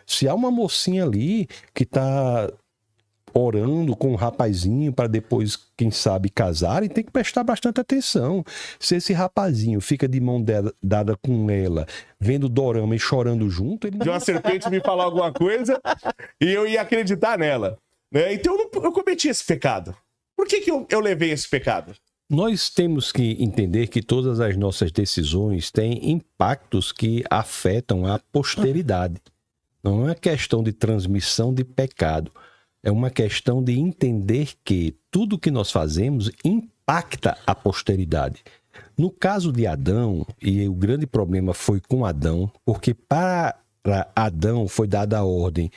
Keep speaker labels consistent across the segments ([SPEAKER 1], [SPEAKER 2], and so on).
[SPEAKER 1] Se há uma mocinha ali que está orando com um rapazinho para depois, quem sabe, casarem, tem que prestar bastante atenção. Se esse rapazinho fica de mão dada com ela, vendo dorama e chorando junto, ele...
[SPEAKER 2] De uma serpente me falar alguma coisa e eu ia acreditar nela, né? Então eu cometi esse pecado. Por que eu levei esse pecado?
[SPEAKER 1] Nós temos que entender que todas as nossas decisões têm impactos que afetam a posteridade. Não é uma questão de transmissão de pecado. É uma questão de entender que tudo que nós fazemos impacta a posteridade. No caso de Adão, e o grande problema foi com Adão, porque para Adão foi dada a ordem: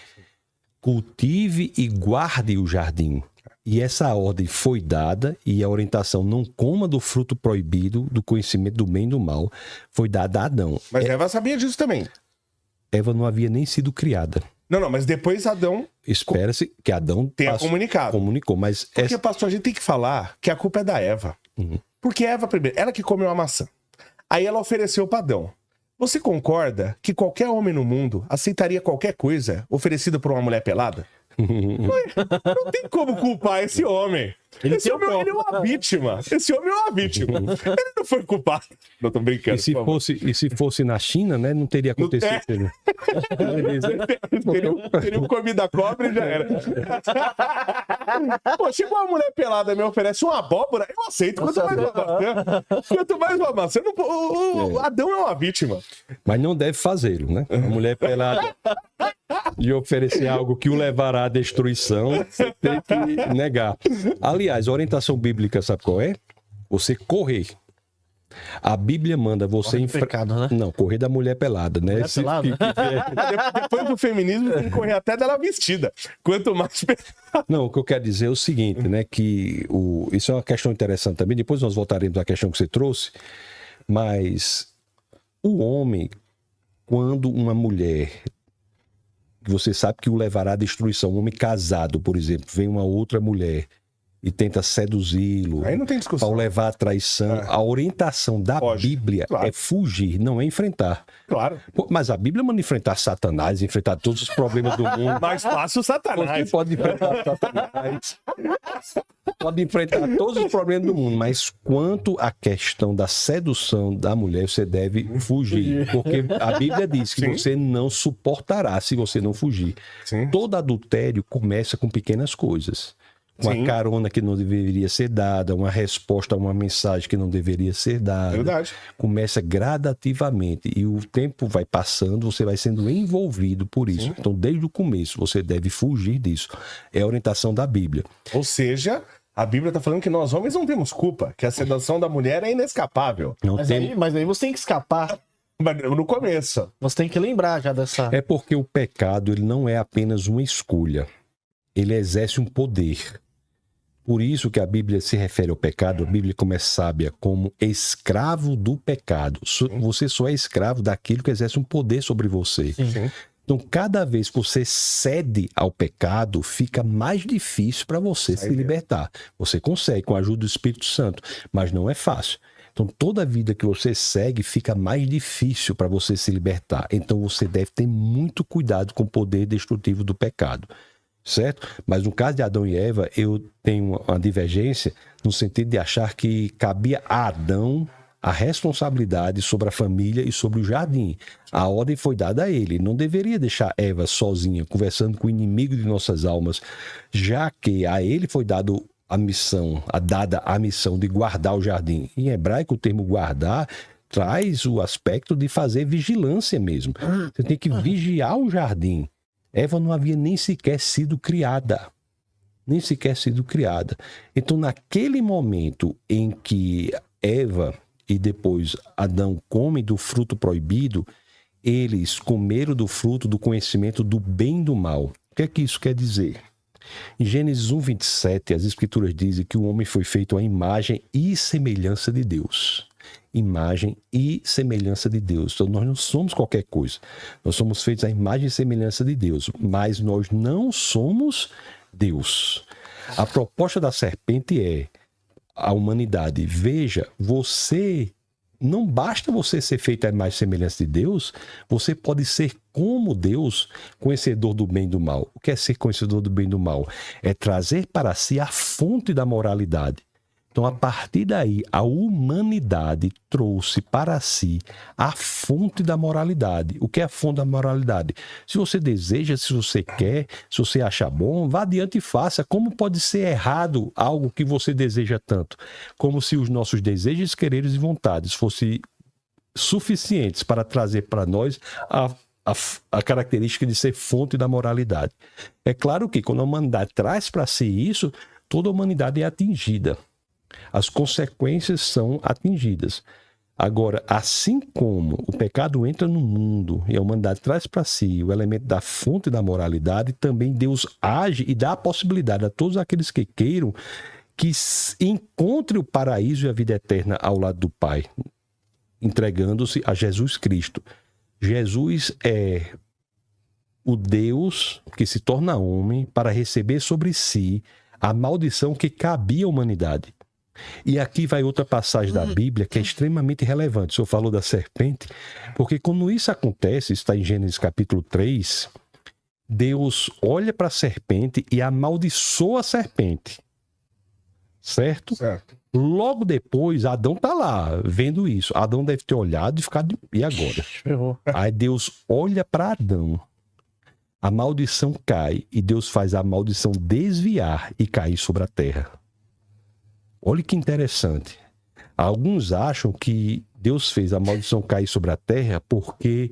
[SPEAKER 1] cultive e guarde o jardim. E essa ordem foi dada, e a orientação não coma do fruto proibido do conhecimento do bem e do mal, foi dada a Adão.
[SPEAKER 2] Mas Eva sabia disso também.
[SPEAKER 1] Eva não havia nem sido criada.
[SPEAKER 2] Não, mas depois Adão...
[SPEAKER 1] Espera-se que Adão
[SPEAKER 2] tenha comunicado.
[SPEAKER 1] Comunicou, mas...
[SPEAKER 2] Porque, pastor, a gente tem que falar que a culpa é da Eva. Porque Eva, primeiro, ela que comeu a maçã. Aí ela ofereceu para Adão. Você concorda que qualquer homem no mundo aceitaria qualquer coisa oferecida por uma mulher pelada? Não tem como culpar esse homem. Esse homem ele é uma vítima. Esse homem é uma vítima. Ele não foi culpado. Não, tô brincando.
[SPEAKER 1] E se fosse na China, né? Não teria acontecido.
[SPEAKER 2] Teriam comido a cobra e já era. Pô, chegou uma mulher pelada e me oferece uma abóbora, eu aceito. Quanto mais uma maçã. Quanto mais uma maçã. O Adão é uma vítima.
[SPEAKER 1] Mas não deve fazê-lo, né? A mulher pelada de oferecer algo que o levará à destruição, você tem que negar. Aliás, a orientação bíblica, sabe qual é? Você correr. A Bíblia manda você
[SPEAKER 3] pecado, né?
[SPEAKER 1] Não, correr da mulher pelada, né?
[SPEAKER 3] Mulher pelada?
[SPEAKER 2] Depois do feminismo, tem que correr até dela vestida. Quanto mais...
[SPEAKER 1] Não, o que eu quero dizer é o seguinte, né? Que isso é uma questão interessante também. Depois nós voltaremos à questão que você trouxe. Mas o homem, quando uma mulher... você sabe que o levará à destruição. Um homem casado, por exemplo, vem uma outra mulher e tenta seduzi-lo,
[SPEAKER 2] aí não tem discussão,
[SPEAKER 1] para o levar à traição. A orientação da Bíblia é fugir, não é enfrentar.
[SPEAKER 2] Claro.
[SPEAKER 1] Mas a Bíblia manda enfrentar Satanás, enfrentar todos os problemas do mundo.
[SPEAKER 2] Mais fácil o Satanás.
[SPEAKER 1] Você pode enfrentar Satanás, pode enfrentar todos os problemas do mundo, mas quanto à questão da sedução da mulher, você deve fugir. Porque a Bíblia diz que você não suportará se você não fugir.
[SPEAKER 2] Sim.
[SPEAKER 1] Todo adultério começa com pequenas coisas. Uma carona que não deveria ser dada, uma resposta a uma mensagem que não deveria ser dada.
[SPEAKER 2] Verdade.
[SPEAKER 1] Começa gradativamente e o tempo vai passando, você vai sendo envolvido por isso.
[SPEAKER 2] Sim.
[SPEAKER 1] Então, desde o começo, você deve fugir disso. É a orientação da Bíblia.
[SPEAKER 2] Ou seja, a Bíblia está falando que nós homens não temos culpa, que a sedução da mulher é inescapável.
[SPEAKER 3] Mas aí você tem que escapar.
[SPEAKER 2] No começo.
[SPEAKER 3] Você tem que lembrar já dessa...
[SPEAKER 1] É porque o pecado ele não é apenas uma escolha. Ele exerce um poder. Por isso que a Bíblia se refere ao pecado, a Bíblia como é sábia, como escravo do pecado. Você só é escravo daquilo que exerce um poder sobre você.
[SPEAKER 2] Sim.
[SPEAKER 1] Então, cada vez que você cede ao pecado, fica mais difícil para você se libertar. Você consegue com a ajuda do Espírito Santo, mas não é fácil. Então, toda vida que você segue fica mais difícil para você se libertar. Então, você deve ter muito cuidado com o poder destrutivo do pecado. Certo? Mas no caso de Adão e Eva, eu tenho uma divergência no sentido de achar que cabia a Adão a responsabilidade sobre a família e sobre o jardim. A ordem foi dada a ele. Não deveria deixar Eva sozinha, conversando com o inimigo de nossas almas, já que a ele foi dada a missão de guardar o jardim. Em hebraico, o termo guardar traz o aspecto de fazer vigilância mesmo. Você tem que vigiar o jardim. Eva não havia nem sequer sido criada. Nem sequer sido criada. Então, naquele momento em que Eva e depois Adão comem do fruto proibido, eles comeram do fruto do conhecimento do bem e do mal. O que é que isso quer dizer? Em Gênesis 1:27, as Escrituras dizem que o homem foi feito à imagem e semelhança de Deus. Imagem e semelhança de Deus. Então, nós não somos qualquer coisa. Nós somos feitos à imagem e semelhança de Deus, mas nós não somos Deus. A proposta da serpente é a humanidade. Veja, você não basta você ser feito à imagem e semelhança de Deus, você pode ser como Deus, conhecedor do bem e do mal. O que é ser conhecedor do bem e do mal? É trazer para si a fonte da moralidade. Então, a partir daí, a humanidade trouxe para si a fonte da moralidade. O que é a fonte da moralidade? Se você deseja, se você quer, se você acha bom, vá adiante e faça. Como pode ser errado algo que você deseja tanto? Como se os nossos desejos, quereres e vontades fossem suficientes para trazer para nós a característica de ser fonte da moralidade. É claro que quando a humanidade traz para si isso, toda a humanidade é atingida. As consequências são atingidas. Agora, assim como o pecado entra no mundo e a humanidade traz para si o elemento da fonte da moralidade, também Deus age e dá a possibilidade a todos aqueles que queiram que encontre o paraíso e a vida eterna ao lado do Pai, entregando-se a Jesus Cristo. Jesus é o Deus que se torna homem para receber sobre si a maldição que cabia à humanidade. E aqui vai outra passagem da Bíblia que é extremamente relevante. O senhor falou da serpente, porque quando isso acontece, está em Gênesis capítulo 3, Deus olha para a serpente e amaldiçoa a serpente. Certo?
[SPEAKER 2] Certo.
[SPEAKER 1] Logo depois, Adão está lá, vendo isso. Adão deve ter olhado e ficado... E agora?
[SPEAKER 3] Ferrou.
[SPEAKER 1] Aí Deus olha para Adão, a maldição cai e Deus faz a maldição desviar e cair sobre a terra. Olha que interessante. Alguns acham que Deus fez a maldição cair sobre a terra porque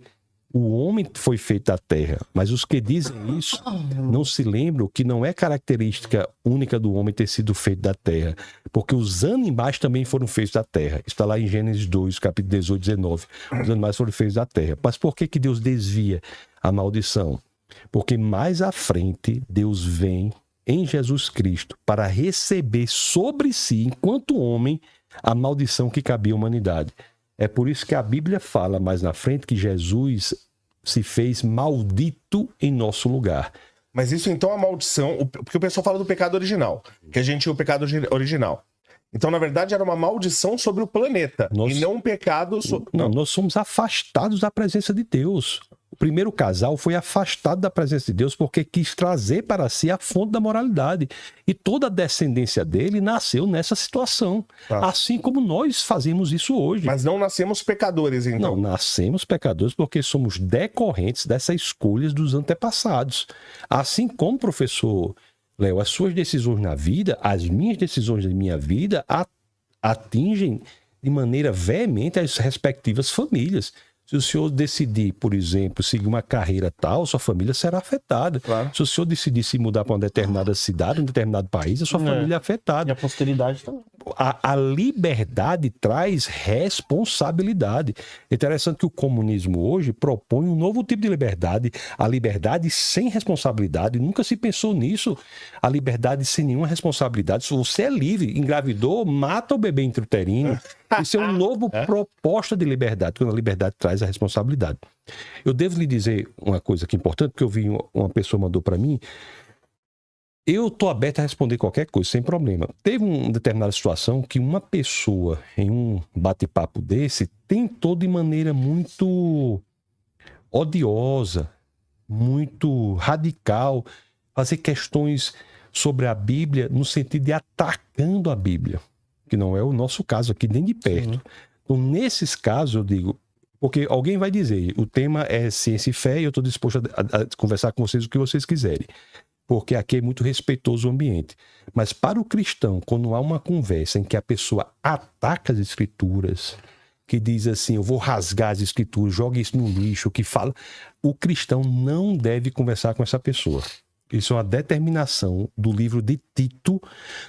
[SPEAKER 1] o homem foi feito da terra. Mas os que dizem isso não se lembram que não é característica única do homem ter sido feito da terra. Porque os animais também foram feitos da terra. Está lá em Gênesis 2, capítulo 18, 19. Os animais foram feitos da terra. Mas por que Deus desvia a maldição? Porque mais à frente Deus vem em Jesus Cristo para receber sobre si, enquanto homem, a maldição que cabia à humanidade. É por isso que a Bíblia fala mais na frente que Jesus se fez maldito em nosso lugar.
[SPEAKER 2] Mas isso então é a maldição, porque o pessoal fala do pecado original, que a gente tinha o pecado original. Então, na verdade, era uma maldição sobre o planeta, e não um pecado...
[SPEAKER 1] Não, nós somos afastados da presença de Deus. O primeiro casal foi afastado da presença de Deus porque quis trazer para si a fonte da moralidade. E toda a descendência dele nasceu nessa situação.
[SPEAKER 2] Tá.
[SPEAKER 1] Assim como nós fazemos isso hoje.
[SPEAKER 2] Mas não nascemos pecadores, então?
[SPEAKER 1] Não, nascemos pecadores porque somos decorrentes dessas escolhas dos antepassados. Assim como, professor Léo, as suas decisões na vida, as minhas decisões na minha vida atingem de maneira veemente as respectivas famílias. Se o senhor decidir, por exemplo, seguir uma carreira tal, sua família será afetada.
[SPEAKER 2] Claro.
[SPEAKER 1] Se o senhor decidir se mudar para uma determinada cidade, um determinado país, a sua família é afetada.
[SPEAKER 3] E a posteridade também.
[SPEAKER 1] A liberdade traz responsabilidade. É interessante que o comunismo hoje propõe um novo tipo de liberdade, a liberdade sem responsabilidade. Nunca se pensou nisso. A liberdade sem nenhuma responsabilidade. Se você é livre, engravidou, mata o bebê intrauterino. Isso é um novo proposta de liberdade, quando a liberdade traz a responsabilidade. Eu devo lhe dizer uma coisa aqui importante, porque eu vi uma pessoa mandou para mim. Eu estou aberto a responder qualquer coisa, sem problema. Teve uma determinada situação que uma pessoa, em um bate-papo desse, tentou de maneira muito odiosa, muito radical, fazer questões sobre a Bíblia no sentido de atacando a Bíblia, que não é o nosso caso aqui, nem de perto. Uhum. Então, nesses casos, eu digo, porque alguém vai dizer, o tema é ciência e fé e eu estou disposto a conversar com vocês o que vocês quiserem. Porque aqui é muito respeitoso o ambiente. Mas para o cristão, quando há uma conversa em que a pessoa ataca as escrituras, que diz assim, eu vou rasgar as escrituras, joga isso no lixo, que fala... O cristão não deve conversar com essa pessoa. Isso é uma determinação do livro de Tito,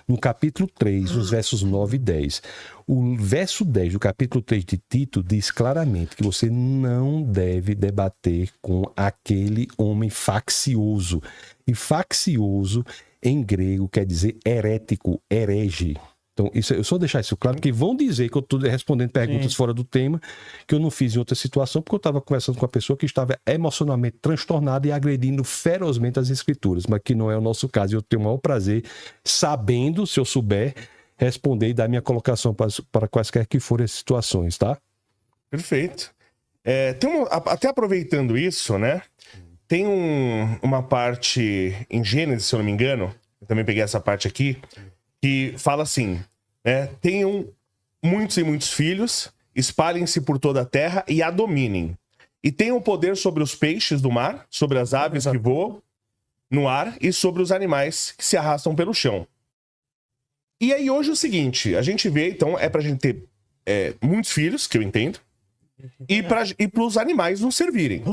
[SPEAKER 1] no capítulo 3, nos versos 9 e 10. O verso 10 do capítulo 3 de Tito diz claramente que você não deve debater com aquele homem faccioso. E faccioso, em grego, quer dizer herético, herege. Então, isso, eu só deixar isso claro, porque vão dizer que eu estou respondendo perguntas fora do tema, que eu não fiz em outra situação, porque eu estava conversando com uma pessoa que estava emocionalmente transtornada e agredindo ferozmente as escrituras, mas que não é o nosso caso. Eu tenho o maior prazer, sabendo, se eu souber, responder e dar minha colocação para quaisquer que forem as situações, tá?
[SPEAKER 2] Perfeito. Até aproveitando isso, né? Tem uma parte em Gênesis, se eu não me engano, eu também peguei essa parte aqui, que fala assim, né? Tenham muitos e muitos filhos, espalhem-se por toda a terra e a dominem. E tenham poder sobre os peixes do mar, sobre as aves que voam no ar e sobre os animais que se arrastam pelo chão. E aí hoje é o seguinte, a gente vê, então, pra gente ter muitos filhos, que eu entendo, e para os animais não servirem,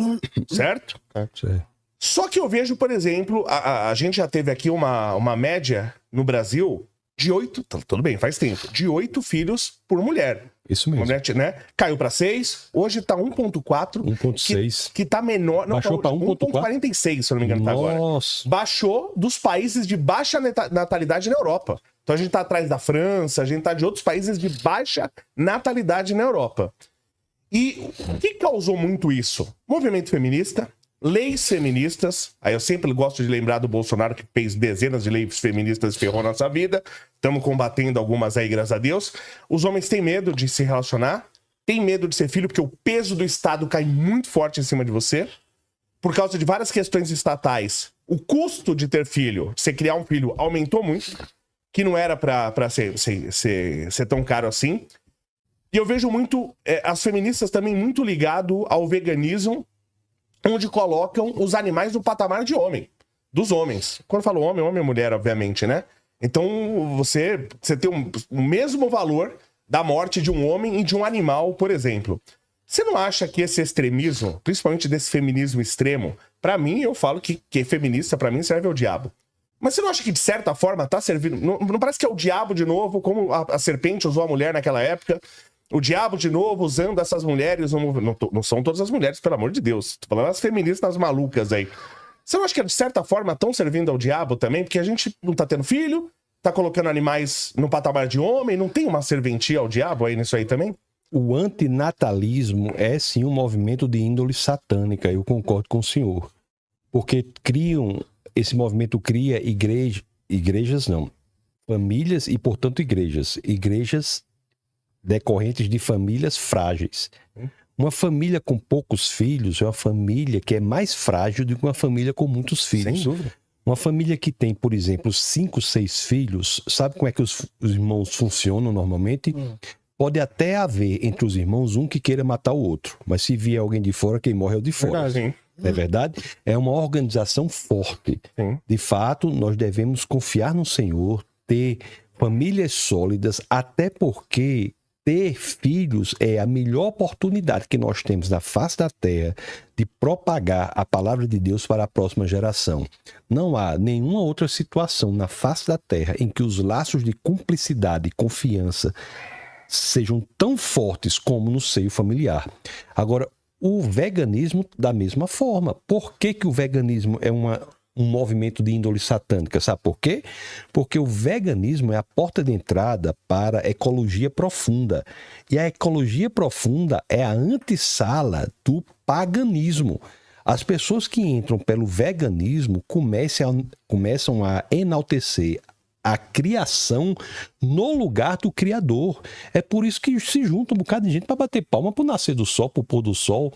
[SPEAKER 2] certo?
[SPEAKER 1] Certo.
[SPEAKER 2] Só que eu vejo, por exemplo, a gente já teve aqui uma média no Brasil de 8, tudo bem, faz tempo, de 8 filhos por mulher.
[SPEAKER 1] Isso mesmo.
[SPEAKER 2] Mulher, né? Caiu para 6, hoje tá 1.4.
[SPEAKER 1] 1.6.
[SPEAKER 2] Que tá menor.
[SPEAKER 1] Baixou para
[SPEAKER 2] 1.46, se eu não me engano, tá agora.
[SPEAKER 1] Nossa.
[SPEAKER 2] Baixou dos países de baixa natalidade na Europa. Então a gente tá atrás da França, a gente tá de outros países de baixa natalidade na Europa. E o que causou muito isso? Movimento feminista, leis feministas. Aí eu sempre gosto de lembrar do Bolsonaro, que fez dezenas de leis feministas e ferrou nossa vida. Estamos combatendo algumas aí, graças a Deus. Os homens têm medo de se relacionar, têm medo de ser filho, porque o peso do Estado cai muito forte em cima de você. Por causa de várias questões estatais, o custo de ter filho, você criar um filho, aumentou muito, que não era para ser tão caro assim. E eu vejo muito, as feministas também muito ligado ao veganismo, onde colocam os animais no patamar de homem, dos homens. Quando eu falo homem, homem é mulher, obviamente, né? Então você tem o mesmo valor da morte de um homem e de um animal, por exemplo. Você não acha que esse extremismo, principalmente desse feminismo extremo, pra mim, eu falo que feminista, pra mim, serve ao diabo. Mas você não acha que, de certa forma, tá servindo... Não parece que é o diabo de novo, como a serpente usou a mulher naquela época? O diabo de novo usando essas mulheres... Não são todas as mulheres, pelo amor de Deus. Tô falando as feministas malucas aí. Você não acha que, de certa forma, estão servindo ao diabo também? Porque a gente não tá tendo filho, tá colocando animais no patamar de homem, não tem uma serventia ao diabo aí nisso aí também?
[SPEAKER 1] O antinatalismo é, sim, um movimento de índole satânica, eu concordo com o senhor. Porque esse movimento cria famílias e, portanto, igrejas decorrentes de famílias frágeis. Uma família com poucos filhos é uma família que é mais frágil do que uma família com muitos filhos.
[SPEAKER 2] Sem dúvida.
[SPEAKER 1] Uma família que tem, por exemplo, 5, 6 filhos, sabe como é que os irmãos funcionam normalmente? Pode até haver entre os irmãos um que queira matar o outro, mas se vier alguém de fora, quem morre é o de fora.
[SPEAKER 2] Verdade,
[SPEAKER 1] é verdade? É uma organização forte.
[SPEAKER 2] Sim.
[SPEAKER 1] De fato, nós devemos confiar no Senhor, ter famílias sólidas, até porque ter filhos é a melhor oportunidade que nós temos na face da terra de propagar a palavra de Deus para a próxima geração. Não há nenhuma outra situação na face da terra em que os laços de cumplicidade e confiança sejam tão fortes como no seio familiar. Agora, o veganismo, da mesma forma. Por que o veganismo é um movimento de índole satânica? Sabe por quê? Porque o veganismo é a porta de entrada para a ecologia profunda. E a ecologia profunda é a antessala do paganismo. As pessoas que entram pelo veganismo começam a enaltecer a criação no lugar do Criador. É por isso que se junta um bocado de gente para bater palma para o nascer do sol, para o pôr do sol.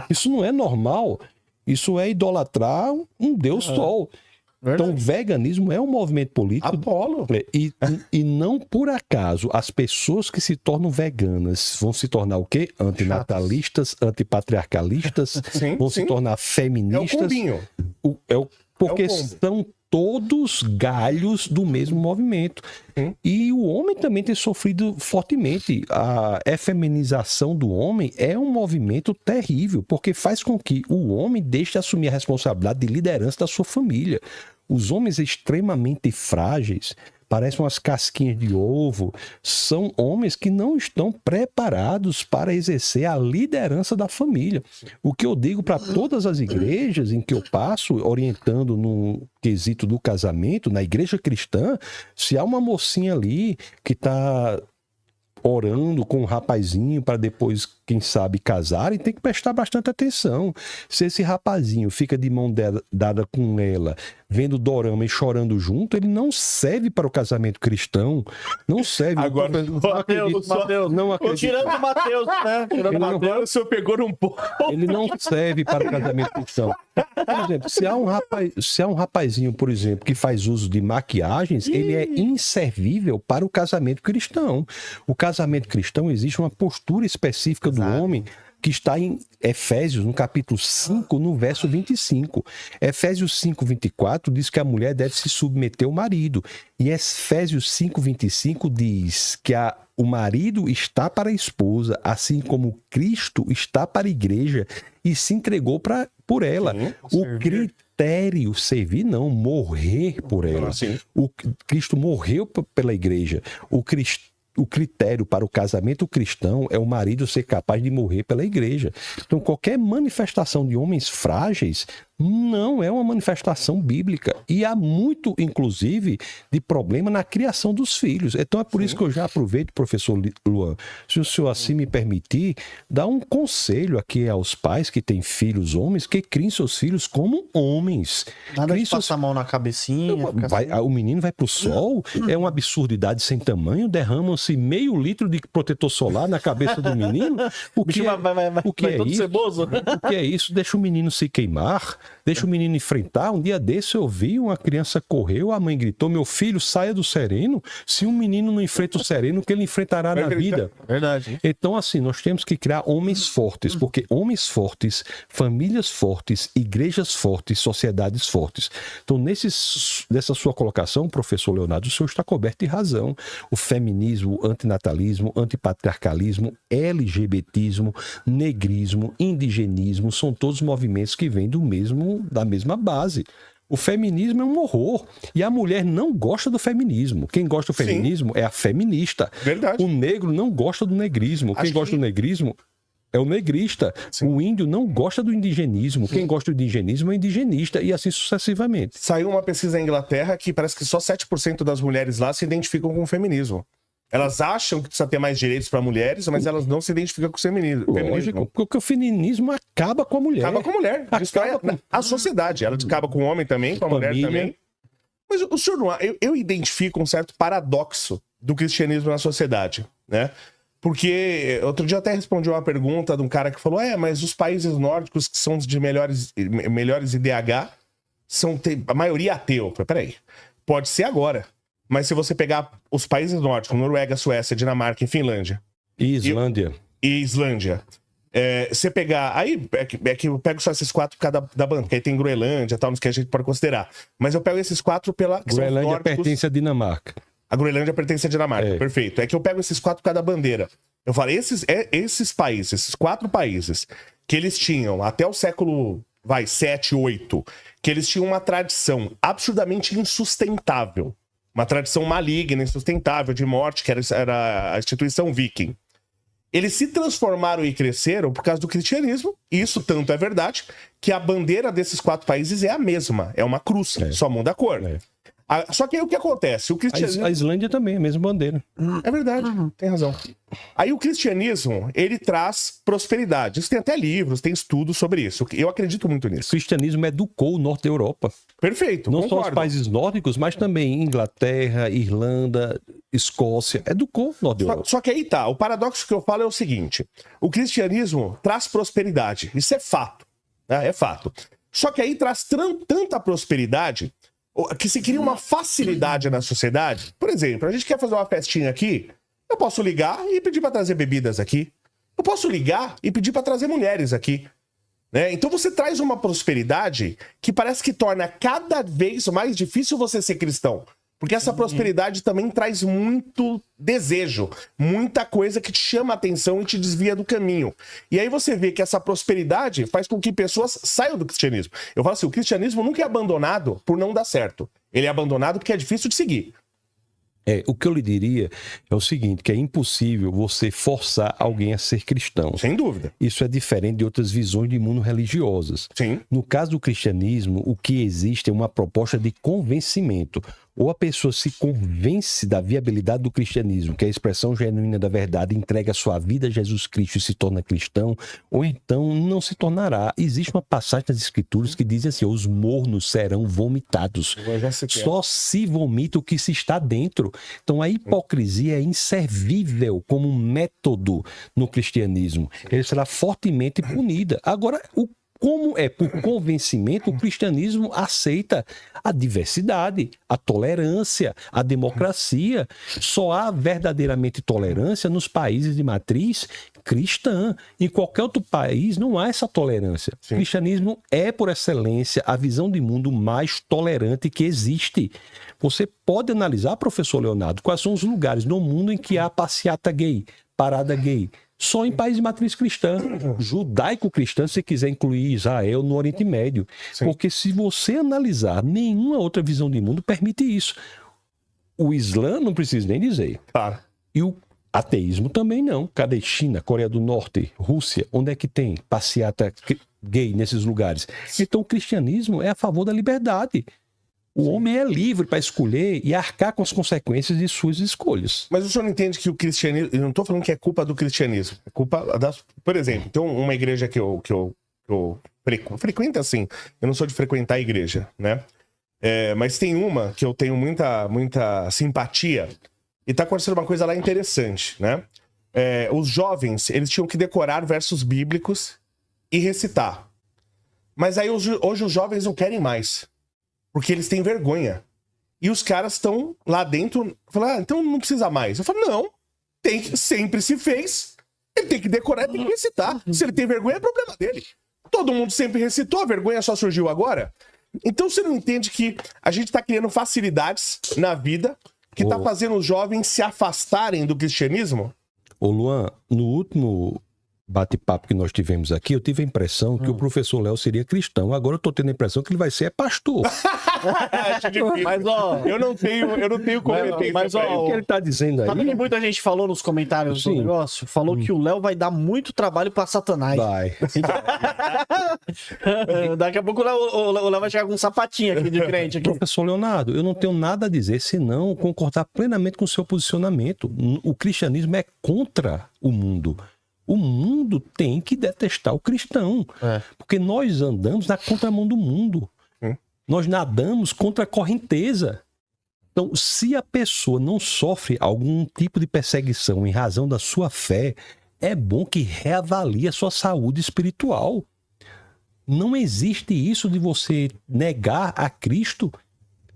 [SPEAKER 1] Isso não é normal. Isso é idolatrar um Deus Sol. Então, o veganismo é um movimento político.
[SPEAKER 2] Apolo.
[SPEAKER 1] E não por acaso as pessoas que se tornam veganas vão se tornar o quê? Antinatalistas, antipatriarcalistas, vão se tornar feministas.
[SPEAKER 2] É o combinho.
[SPEAKER 1] Porque são todos galhos do mesmo movimento. E o homem também tem sofrido fortemente. A efeminização do homem é um movimento terrível, porque faz com que o homem deixe de assumir a responsabilidade de liderança da sua família. Os homens extremamente frágeis, parecem umas casquinhas de ovo, são homens que não estão preparados para exercer a liderança da família. O que eu digo para todas as igrejas em que eu passo, orientando no quesito do casamento, na igreja cristã, se há uma mocinha ali que está orando com um rapazinho para depois quem sabe, casarem, tem que prestar bastante atenção. Se esse rapazinho fica de mão dada com ela, vendo dorama e chorando junto, ele não serve para o casamento cristão. Não serve.
[SPEAKER 2] Agora,
[SPEAKER 1] Não acredito.
[SPEAKER 3] Tirando o Matheus, né? Tirando o Matheus.
[SPEAKER 2] Agora o senhor pegou num pouco.
[SPEAKER 1] Ele não serve para o casamento cristão. Por exemplo, se há um rapazinho, por exemplo, que faz uso de maquiagens, ele é inservível para o casamento cristão. O casamento cristão existe uma postura específica do homem que está em Efésios, no capítulo 5, no verso 25. Efésios 5, 24 diz que a mulher deve se submeter ao marido. E Efésios 5, 25 diz que o marido está para a esposa, assim como Cristo está para a igreja e se entregou por ela.
[SPEAKER 2] Sim,
[SPEAKER 1] o critério, servir não, morrer por ela.
[SPEAKER 2] Sim.
[SPEAKER 1] O Cristo morreu pela igreja. O critério para o casamento cristão é o marido ser capaz de morrer pela igreja. Então, qualquer manifestação de homens frágeis não é uma manifestação bíblica. E há muito, inclusive, de problema na criação dos filhos. Então, é por isso que eu já aproveito, professor Luan, se o senhor assim me permitir, dar um conselho aqui aos pais que têm filhos homens, que criem seus filhos como homens.
[SPEAKER 3] Nada de passar a mão na cabecinha.
[SPEAKER 1] O menino vai pro sol, é uma absurdidade sem tamanho, derramam-se meio litro de protetor solar na cabeça do menino. O que é
[SPEAKER 3] todo
[SPEAKER 1] isso?
[SPEAKER 3] ceboso.
[SPEAKER 1] O que é isso? Deixa o menino se queimar, deixa o menino enfrentar. Um dia desse eu vi uma criança correu, a mãe gritou, meu filho, saia do sereno. Se um menino não enfrenta o sereno, o que ele enfrentará na vida?
[SPEAKER 3] Verdade.
[SPEAKER 1] Então, assim, nós temos que criar homens fortes, porque homens fortes, famílias fortes, igrejas fortes, sociedades fortes. Então, nessa sua colocação, professor Leonardo, o senhor está coberto de razão. O feminismo, o antinatalismo, antipatriarcalismo, LGBTismo, negrismo, indigenismo, são todos movimentos que vêm da mesma base. O feminismo é um horror. E a mulher não gosta do feminismo. Quem gosta do feminismo é a feminista.
[SPEAKER 2] Verdade.
[SPEAKER 1] O negro não gosta do negrismo. Quem gosta do negrismo é o negrista. Sim. O índio não gosta do indigenismo. Quem gosta do indigenismo é o indigenista. E assim sucessivamente.
[SPEAKER 2] Saiu uma pesquisa na Inglaterra que parece que só 7% das mulheres lá se identificam com o feminismo. Elas acham que precisa ter mais direitos para mulheres, mas elas não se identificam com o feminismo.
[SPEAKER 1] Lógico, porque o feminismo acaba com a mulher.
[SPEAKER 2] Acaba com a mulher. Destrói a sociedade. Ela acaba com o homem também, com a mulher também. Mas o senhor não... Eu identifico um certo paradoxo do cristianismo na sociedade, né? Porque outro dia eu até respondi uma pergunta de um cara que falou, mas os países nórdicos que são de melhores IDH são a maioria ateu. Eu falei, peraí, pode ser agora. Mas se você pegar os países nórdicos, Noruega, Suécia, Dinamarca e Finlândia...
[SPEAKER 1] E Islândia.
[SPEAKER 2] E Islândia. Você pegar... Aí é que eu pego só esses 4 por causa da banda, porque aí tem Groenlândia e tal, nos que a gente pode considerar. Mas eu pego esses 4 pela...
[SPEAKER 1] Groenlândia pertence à Dinamarca.
[SPEAKER 2] A Groenlândia pertence à Dinamarca, perfeito. É que eu pego esses 4 por causa da bandeira. Eu falo, esses países, esses 4 países, que eles tinham até o século 7, 8, que eles tinham uma tradição absurdamente insustentável. Uma tradição maligna, insustentável, de morte, que era a instituição viking. Eles se transformaram e cresceram por causa do cristianismo, e isso tanto é verdade, que a bandeira desses 4 países é a mesma, é uma cruz, só muda a cor. Só que aí o que acontece? O cristianismo...
[SPEAKER 1] A Islândia também, a mesma bandeira.
[SPEAKER 2] É verdade, tem razão. Aí o cristianismo, ele traz prosperidade. Isso tem até livros, tem estudos sobre isso. Eu acredito muito nisso.
[SPEAKER 1] O cristianismo educou o norte da Europa.
[SPEAKER 2] Perfeito,
[SPEAKER 1] não
[SPEAKER 2] concordo.
[SPEAKER 1] só os países nórdicos, mas também Inglaterra, Irlanda, Escócia. Educou o norte da Europa.
[SPEAKER 2] Só que aí tá, o paradoxo que eu falo é o seguinte. O cristianismo traz prosperidade. Isso é fato. Né? É fato. Só que aí traz tanta prosperidade... que se cria uma facilidade na sociedade. Por exemplo, a gente quer fazer uma festinha aqui, eu posso ligar e pedir para trazer bebidas aqui. Eu posso ligar e pedir para trazer mulheres aqui. Né? Então você traz uma prosperidade que parece que torna cada vez mais difícil você ser cristão. Porque essa prosperidade também traz muito desejo, muita coisa que te chama a atenção e te desvia do caminho. E aí você vê que essa prosperidade faz com que pessoas saiam do cristianismo. Eu falo assim, o cristianismo nunca é abandonado por não dar certo. Ele é abandonado porque é difícil de seguir.
[SPEAKER 1] O que eu lhe diria é o seguinte, que é impossível você forçar alguém a ser cristão.
[SPEAKER 2] Sem dúvida.
[SPEAKER 1] Isso é diferente de outras visões de mundo religiosas.
[SPEAKER 2] Sim.
[SPEAKER 1] No caso do cristianismo, o que existe é uma proposta de convencimento. Ou a pessoa se convence da viabilidade do cristianismo, que é a expressão genuína da verdade, entrega a sua vida a Jesus Cristo e se torna cristão, ou então não se tornará. Existe uma passagem nas Escrituras que diz assim: os mornos serão vomitados. Só se vomita o que se está dentro. Então a hipocrisia é inservível como um método no cristianismo. Ele será fortemente punida. Agora, como é por convencimento, o cristianismo aceita a diversidade, a tolerância, a democracia. Só há verdadeiramente tolerância nos países de matriz cristã. Em qualquer outro país não há essa tolerância. Sim. O cristianismo é, por excelência, a visão de mundo mais tolerante que existe. Você pode analisar, professor Leonardo, quais são os lugares no mundo em que há passeata gay, parada gay. Só em países de matriz cristã, judaico-cristã, se quiser incluir Israel no Oriente Médio. Sim. Porque se você analisar, nenhuma outra visão de mundo permite isso. O Islã não precisa nem dizer.
[SPEAKER 2] Claro.
[SPEAKER 1] E o ateísmo também não. Cadê China, Coreia do Norte, Rússia? Onde é que tem passeata gay nesses lugares? Então o cristianismo é a favor da liberdade. O homem é livre para escolher e arcar com as consequências de suas escolhas.
[SPEAKER 2] Mas o senhor não entende que o cristianismo... Eu não estou falando que é culpa do cristianismo. É culpa das... Por exemplo, tem uma igreja que eu frequento assim. Eu não sou de frequentar a igreja, né? Mas tem uma que eu tenho muita simpatia. E está acontecendo uma coisa lá interessante, né? Os jovens, eles tinham que decorar versos bíblicos e recitar. Mas aí hoje os jovens não querem mais. Porque eles têm vergonha. E os caras estão lá dentro, falam, então não precisa mais. Eu falo, não, sempre se fez. Ele tem que decorar, tem que recitar. Se ele tem vergonha, é problema dele. Todo mundo sempre recitou, a vergonha só surgiu agora. Então você não entende que a gente está criando facilidades na vida que está fazendo os jovens se afastarem do cristianismo?
[SPEAKER 1] Ô Luan, no último bate-papo que nós tivemos aqui, eu tive a impressão que o professor Léo seria cristão. Agora eu tô tendo a impressão que ele vai ser pastor.
[SPEAKER 3] Mas, ó...
[SPEAKER 2] Eu não tenho competência.
[SPEAKER 3] Mas, ó...
[SPEAKER 1] O que ele tá dizendo aí...
[SPEAKER 3] Sabe que muita gente falou nos comentários do negócio? Falou que o Léo vai dar muito trabalho pra Satanás.
[SPEAKER 1] Vai.
[SPEAKER 3] Daqui a pouco o Léo vai chegar com um sapatinho aqui de crente. Aqui.
[SPEAKER 1] Professor Leonardo, eu não tenho nada a dizer senão concordar plenamente com o seu posicionamento. O cristianismo é contra o mundo. O mundo tem que detestar o cristão. Porque nós andamos na contramão do mundo. Nós nadamos contra a correnteza. Então, se a pessoa não sofre algum tipo de perseguição em razão da sua fé, é bom que reavalie a sua saúde espiritual. Não existe isso de você negar a Cristo,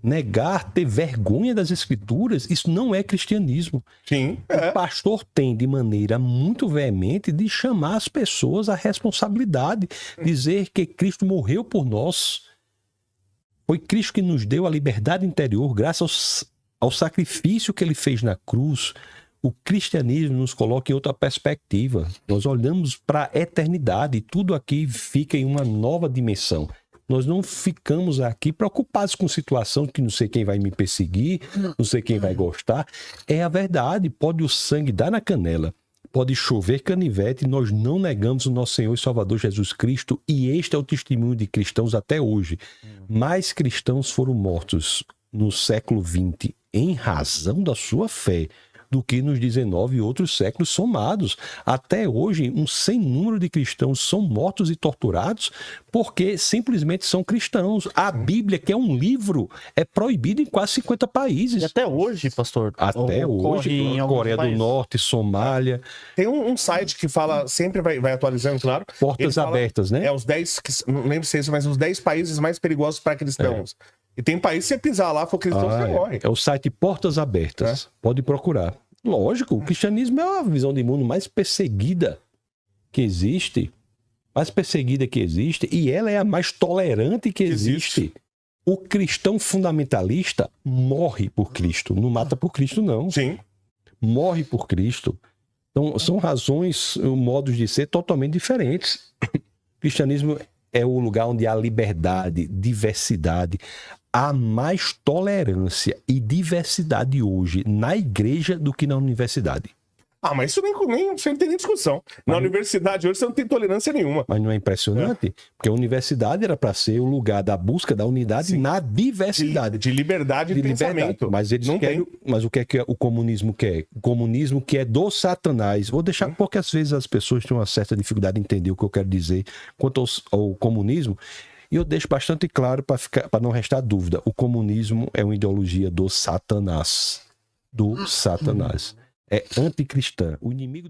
[SPEAKER 1] negar, ter vergonha das Escrituras. Isso não é cristianismo.
[SPEAKER 2] Sim.
[SPEAKER 1] O pastor tem, de maneira muito veemente, de chamar as pessoas à responsabilidade, dizer que Cristo morreu por nós. Foi Cristo que nos deu a liberdade interior, graças ao sacrifício que ele fez na cruz. O cristianismo nos coloca em outra perspectiva. Nós olhamos para a eternidade e tudo aqui fica em uma nova dimensão. Nós não ficamos aqui preocupados com situação que não sei quem vai me perseguir, não sei quem vai gostar. É a verdade. Pode o sangue dar na canela, pode chover canivete, nós não negamos o nosso Senhor e Salvador Jesus Cristo, e este é o testemunho de cristãos até hoje. Mais cristãos foram mortos no século XX em razão da sua fé do que nos 19 outros séculos somados. Até hoje, um sem número de cristãos são mortos e torturados porque simplesmente são cristãos. A Bíblia, que é um livro, é proibida em quase 50 países.
[SPEAKER 3] E até hoje, pastor?
[SPEAKER 1] Até hoje, Coreia do Norte, Somália.
[SPEAKER 2] Tem um site que fala, sempre vai atualizando, claro.
[SPEAKER 1] Portas abertas, né?
[SPEAKER 2] Os 10, não lembro se é isso, mas os 10 países mais perigosos para cristãos. E tem país, se você pisar lá, for cristão, você morre.
[SPEAKER 1] É o site Portas Abertas. Pode procurar. Lógico, o cristianismo é a visão de mundo mais perseguida que existe. Mais perseguida que existe. E ela é a mais tolerante que existe. O cristão fundamentalista morre por Cristo. Não mata por Cristo, não.
[SPEAKER 2] Sim.
[SPEAKER 1] Morre por Cristo. Então, são razões, modos de ser totalmente diferentes. O cristianismo é o lugar onde há liberdade, diversidade. Há mais tolerância e diversidade hoje na igreja do que na universidade.
[SPEAKER 2] Ah, mas isso você não tem nem discussão. Na universidade hoje você não tem tolerância nenhuma.
[SPEAKER 1] Mas não é impressionante? Porque a universidade era para ser o lugar da busca da unidade na diversidade.
[SPEAKER 2] De liberdade de pensamento.
[SPEAKER 1] Mas eles
[SPEAKER 2] não
[SPEAKER 1] querem.
[SPEAKER 2] tem.
[SPEAKER 1] Mas o que é que o comunismo quer? O comunismo que é do Satanás. Vou deixar, porque às vezes as pessoas têm uma certa dificuldade de entender o que eu quero dizer quanto ao comunismo. E eu deixo bastante claro para não restar dúvida. O comunismo é uma ideologia do Satanás. Do Satanás. É anticristã. O inimigo